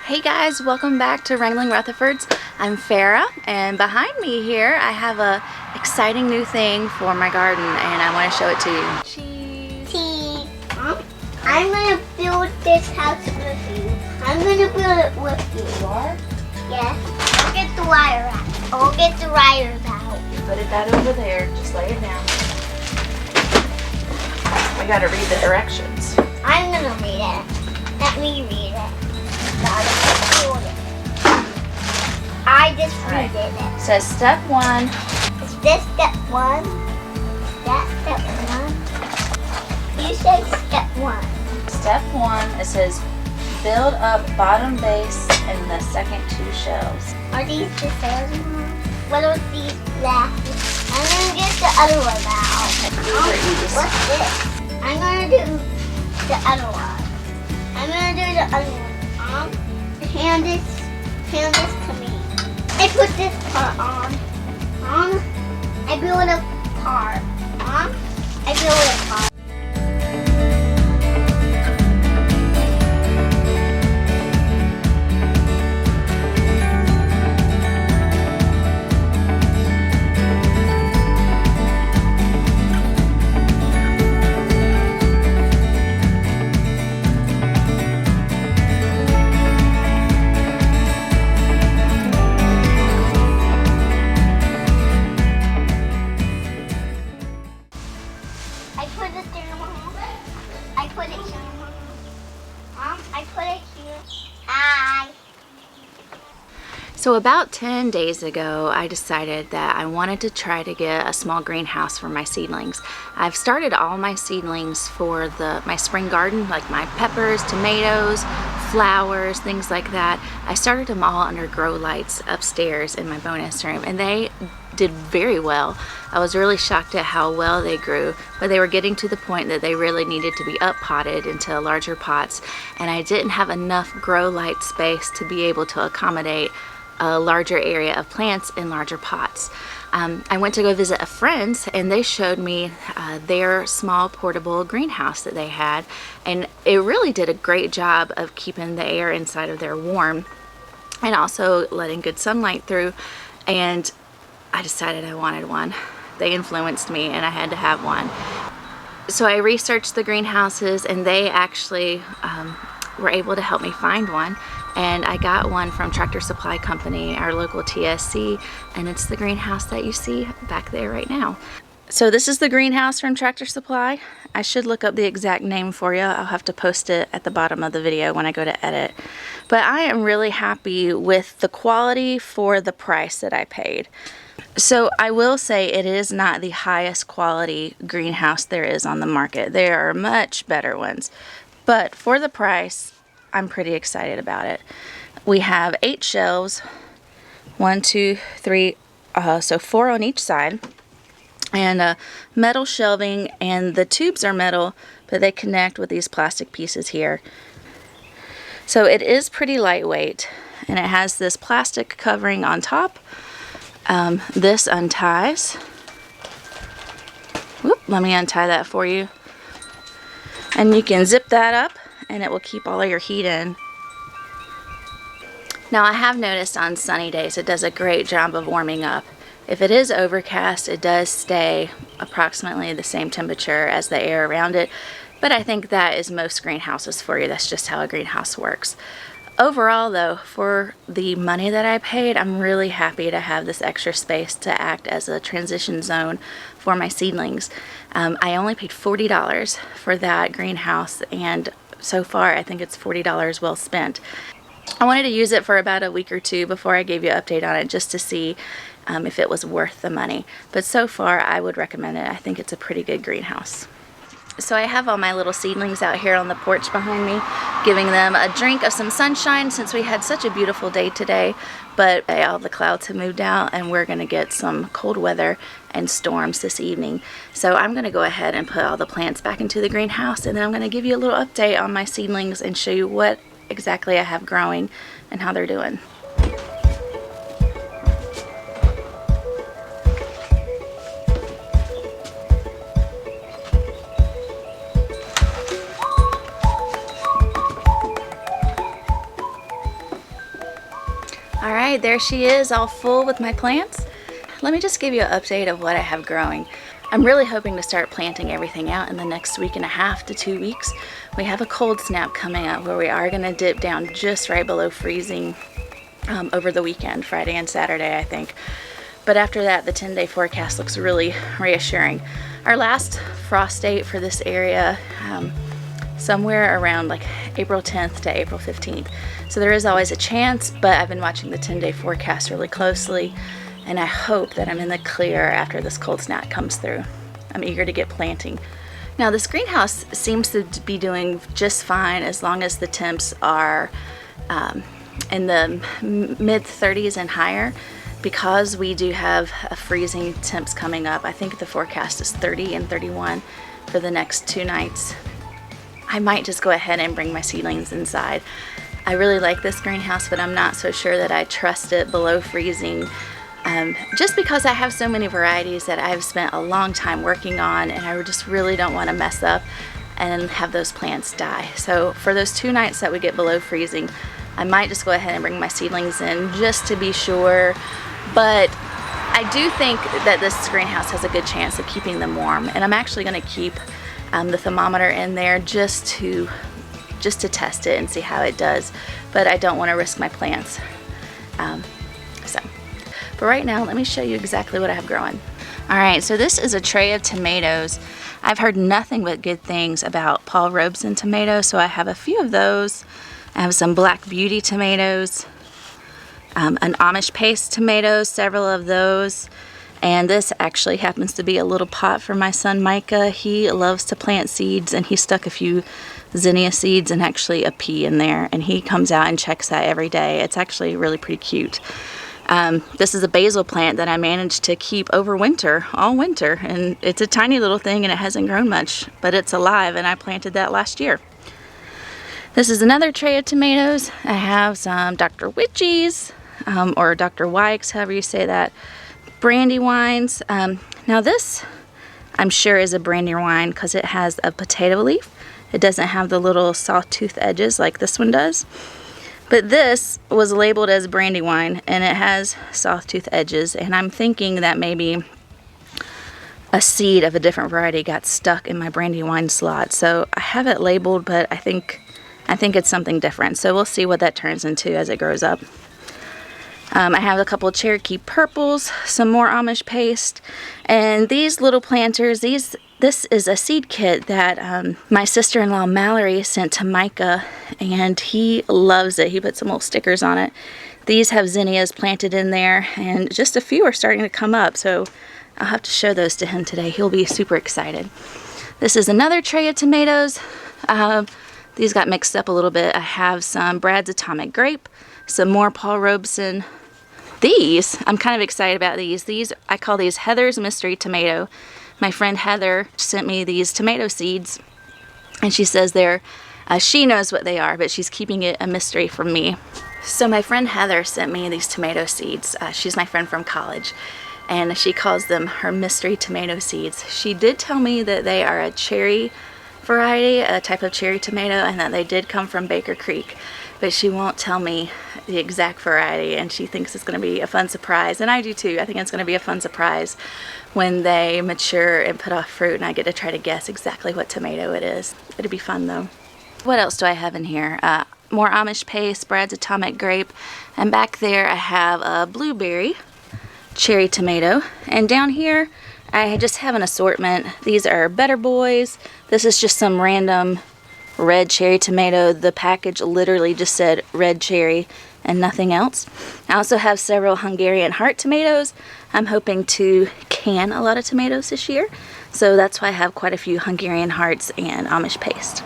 Hey guys, welcome back to Wrangling Rutherfords. I'm Farah, and behind me here I have a exciting new thing for my garden, and I want to show it to you. Cheese. I'm gonna build this house with you. I'm gonna build it with you. You are? Yes. I'll get the wire out. I'll get the wires out. You put that over there. Just lay it down. We gotta read the directions. I'm gonna read it. Let me read it. I just read it. It says step 1. Is this step 1? That step 1? You said step 1. Step 1, it says build up bottom base and the second 2 shelves. Are these the first one? What are these last? I'm gonna get the other one out. What's this? I'm gonna do the other one. I'm gonna do the other one. Hand this to me. I put this part on. I build a part. I build a part. So about 10 days ago, I decided that I wanted to try to get a small greenhouse for my seedlings. I've started all my seedlings for my spring garden, like my peppers, tomatoes, flowers, things like that. I started them all under grow lights upstairs in my bonus room, and they did very well. I was really shocked at how well they grew, but they were getting to the point that they really needed to be up potted into larger pots, and I didn't have enough grow light space to be able to accommodate a larger area of plants in larger pots. I went to go visit a friend's, and they showed me their small portable greenhouse that they had, and it really did a great job of keeping the air inside of there warm and also letting good sunlight through, and I decided I wanted one. They influenced me and I had to have one. So I researched the greenhouses, and they actually were able to help me find one. And I got one from Tractor Supply Company, our local TSC, and it's the greenhouse that you see back there right now. So this is the greenhouse from Tractor Supply. I should look up the exact name for you. I'll have to post it at the bottom of the video when I go to edit. But I am really happy with the quality for the price that I paid. So I will say it is not the highest quality greenhouse there is on the market. There are much better ones. But for the price, I'm pretty excited about it. We have 8 shelves, 1, 2, 3, so 4 on each side, and metal shelving, and the tubes are metal, but they connect with these plastic pieces here. So it is pretty lightweight, and it has this plastic covering on top. This unties. Whoop, let me untie that for you. And you can zip that up, and it will keep all of your heat in. Now I have noticed on sunny days it does a great job of warming up. If it is overcast, it does stay approximately the same temperature as the air around it, but I think that is most greenhouses for you. That's just how a greenhouse works. Overall though, for the money that I paid, I'm really happy to have this extra space to act as a transition zone for my seedlings. I only paid $40 for that greenhouse, and so far I think it's $40 well spent. I wanted to use it for about a week or two before I gave you an update on it, just to see if it was worth the money. But so far I would recommend it. I think it's a pretty good greenhouse. So I have all my little seedlings out here on the porch behind me, giving them a drink of some sunshine since we had such a beautiful day today. But all the clouds have moved out, and we're going to get some cold weather and storms this evening. So I'm going to go ahead and put all the plants back into the greenhouse, and then I'm going to give you a little update on my seedlings and show you what exactly I have growing and how they're doing. All right, there she is, all full with my plants. Let me just give you an update of what I have growing. I'm really hoping to start planting everything out in the next week and a half to 2 weeks. We have a cold snap coming up where we are going to dip down just right below freezing over the weekend, Friday and Saturday, I think. But after that, the 10-day forecast looks really reassuring. Our last frost date for this area, somewhere around like April 10th to April 15th. So there is always a chance, but I've been watching the 10-day forecast really closely, and I hope that I'm in the clear after this cold snap comes through. I'm eager to get planting. Now this greenhouse seems to be doing just fine as long as the temps are in the mid 30s and higher, because we do have a freezing temps coming up. I think the forecast is 30 and 31 for the next 2 nights. I might just go ahead and bring my seedlings inside. I really like this greenhouse, but I'm not so sure that I trust it below freezing, just because I have so many varieties that I've spent a long time working on, and I just really don't want to mess up and have those plants die. So for those 2 nights that we get below freezing, I might just go ahead and bring my seedlings in just to be sure. But I do think that this greenhouse has a good chance of keeping them warm, and I'm actually going to keep the thermometer in there just to test it and see how it does. But I don't want to risk my plants. But right now, let me show you exactly what I have growing. All right, so this is a tray of tomatoes. I've heard nothing but good things about Paul Robeson tomatoes, so I have a few of those. I have some Black Beauty tomatoes, an Amish paste tomatoes, several of those. And this actually happens to be a little pot for my son Micah. He loves to plant seeds, and he stuck a few zinnia seeds and actually a pea in there, and he comes out and checks that every day. It's actually really pretty cute. This is a basil plant that I managed to keep over winter, all winter, and it's a tiny little thing and it hasn't grown much, but it's alive, and I planted that last year. This is another tray of tomatoes. I have some Dr. Witchies, or Dr. Wykes, however you say that, Brandywines. Now this, I'm sure, is a Brandywine because it has a potato leaf. It doesn't have the little sawtooth edges like this one does. But this was labeled as Brandywine, and it has sawtooth edges, and I'm thinking that maybe a seed of a different variety got stuck in my Brandywine slot. So I have it labeled, but I think it's something different. So we'll see what that turns into as it grows up. I have a couple of Cherokee purples, some more Amish paste, and these little planters, this is a seed kit that my sister-in-law Mallory sent to Micah, and he loves it. He put some little stickers on it. These have zinnias planted in there, and just a few are starting to come up, so I'll have to show those to him today. He'll be super excited. This is another tray of tomatoes. These got mixed up a little bit. I have some Brad's Atomic Grape, some more Paul Robeson. These, I'm kind of excited about these. These, I call these Heather's Mystery Tomato. My friend Heather sent me these tomato seeds, and she says she knows what they are, but she's keeping it a mystery from me. So my friend Heather sent me these tomato seeds. She's my friend from college, and she calls them her mystery tomato seeds. She did tell me that they are a cherry variety, a type of cherry tomato, and that they did come from Baker Creek, but she won't tell me the exact variety, and she thinks it's going to be a fun surprise, and I do too. I think it's going to be a fun surprise when they mature and put off fruit, and I get to try to guess exactly what tomato it is. It'll be fun though. What else do I have in here? More Amish paste, Brad's Atomic Grape, and back there I have a blueberry cherry tomato, and down here I just have an assortment. These are Better Boys. This is just some random red cherry tomato. The package literally just said red cherry and nothing else. I also have several Hungarian heart tomatoes. I'm hoping to can a lot of tomatoes this year, so that's why I have quite a few Hungarian hearts and Amish paste.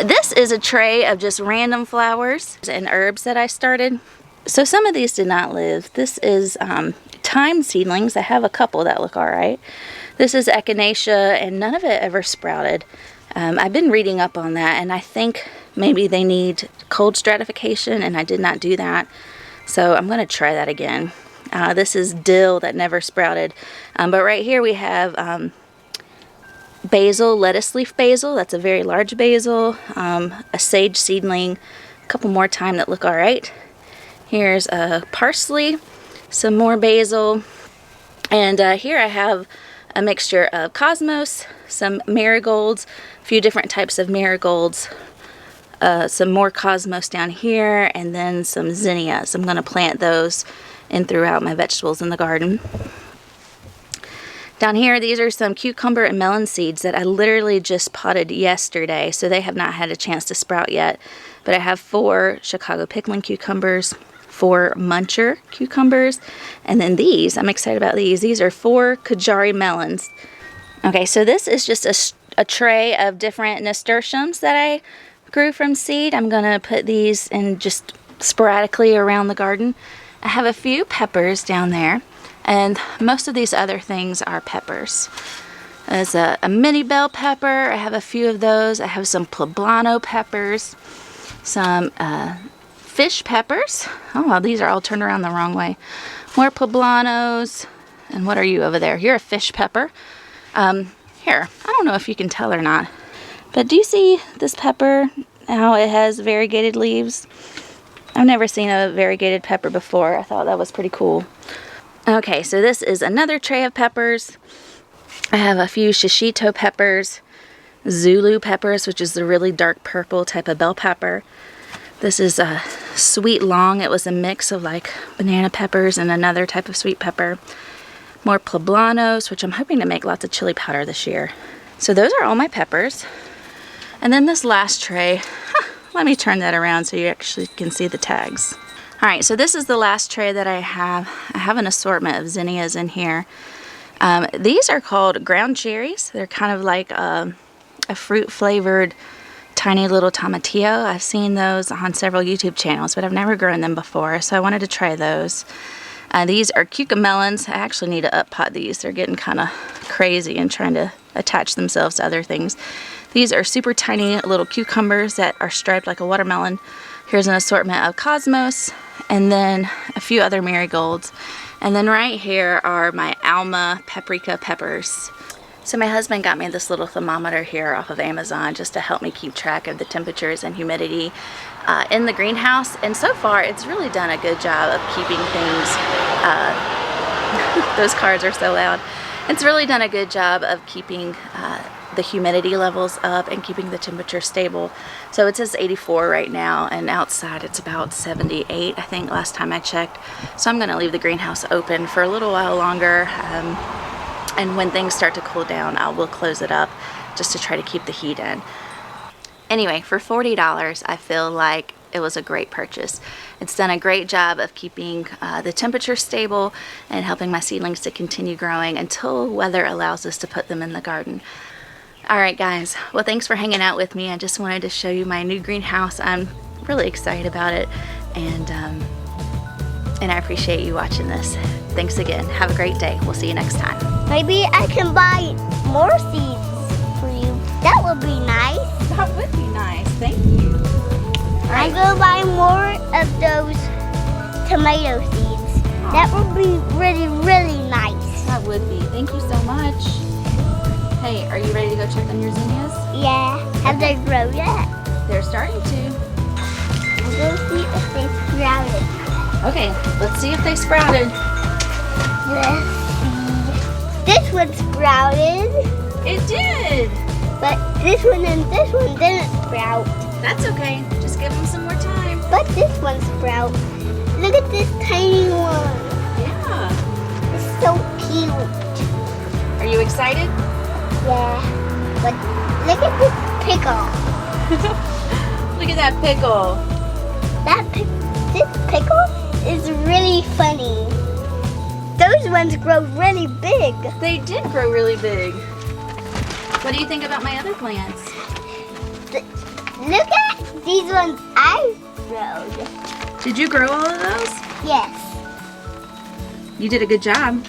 This is a tray of just random flowers and herbs that I started. So some of these did not live. This is thyme seedlings. I have a couple that look alright. This is echinacea, and none of it ever sprouted. I've been reading up on that, and I think maybe they need cold stratification, and I did not do that. So I'm going to try that again. This is dill that never sprouted. But right here we have basil, lettuce leaf basil. That's a very large basil. A sage seedling. A couple more thyme that look alright. Here's parsley, some more basil, and here I have a mixture of cosmos, some marigolds, a few different types of marigolds, some more cosmos down here, and then some zinnias. I'm going to plant those in throughout my vegetables in the garden. Down here, these are some cucumber and melon seeds that I literally just potted yesterday, so they have not had a chance to sprout yet. But I have 4 Chicago pickling cucumbers, 4 muncher cucumbers, and then these, I'm excited about these. These are 4 Kajari melons. Okay, so this is just a tray of different nasturtiums that I grew from seed. I'm going to put these in just sporadically around the garden. I have a few peppers down there. And most of these other things are peppers. There's a mini bell pepper. I have a few of those. I have some poblano peppers, some fish peppers. Oh, well, these are all turned around the wrong way. More poblanos. And what are you over there? You're a fish pepper. Here, I don't know if you can tell or not, but do you see this pepper, how it has variegated leaves? I've never seen a variegated pepper before. I thought that was pretty cool. Okay, so this is another tray of peppers. I have a few shishito peppers, Zulu peppers, which is the really dark purple type of bell pepper. This is a sweet long. It was a mix of like banana peppers and another type of sweet pepper. More poblanos, which I'm hoping to make lots of chili powder this year. So those are all my peppers. And then this last tray, let me turn that around so you actually can see the tags. Alright, so this is the last tray that I have. I have an assortment of zinnias in here. These are called ground cherries. They're kind of like a fruit-flavored tiny little tomatillo. I've seen those on several YouTube channels, but I've never grown them before, so I wanted to try those. These are cucamelons. I actually need to up-pot these. They're getting kind of crazy and trying to attach themselves to other things. These are super tiny little cucumbers that are striped like a watermelon. Here's an assortment of cosmos, and then a few other marigolds. And then right here are my Alma paprika peppers. So my husband got me this little thermometer here off of Amazon just to help me keep track of the temperatures and humidity in the greenhouse. And so far, it's really done a good job of keeping things, those cars are so loud. It's really done a good job of keeping the humidity levels up and keeping the temperature stable. So it says 84 right now, and outside it's about 78, I think, last time I checked. So I'm going to leave the greenhouse open for a little while longer, and when things start to cool down, I will close it up just to try to keep the heat in. Anyway, for $40, I feel like it was a great purchase. It's done a great job of keeping the temperature stable and helping my seedlings to continue growing until weather allows us to put them in the garden. Alright guys, well thanks for hanging out with me. I just wanted to show you my new greenhouse. I'm really excited about it, and I appreciate you watching this. Thanks again. Have a great day. We'll see you next time. Maybe I can buy more seeds for you. That would be nice. That would be nice. Thank you. I'm going to buy more of those tomato seeds. That would be really, really nice. That would be. Thank you so much. Hey, are you ready to go check on your zinnias? Yeah. Have they grown yet? They're starting to. I'm going to see if they sprouted. Okay, let's see if they sprouted. Let's see. This one sprouted. It did. But this one and this one didn't sprout. That's okay. Just give them some more time. But this one sprouted. Look at this tiny one. Yeah. It's so cute. Are you excited? Yeah. But look at this pickle. Look at that pickle. This pickle is really funny. Those ones grow really big. They did grow really big. What do you think about my other plants? Look at these ones I growed. Did you grow all of those? Yes. You did a good job.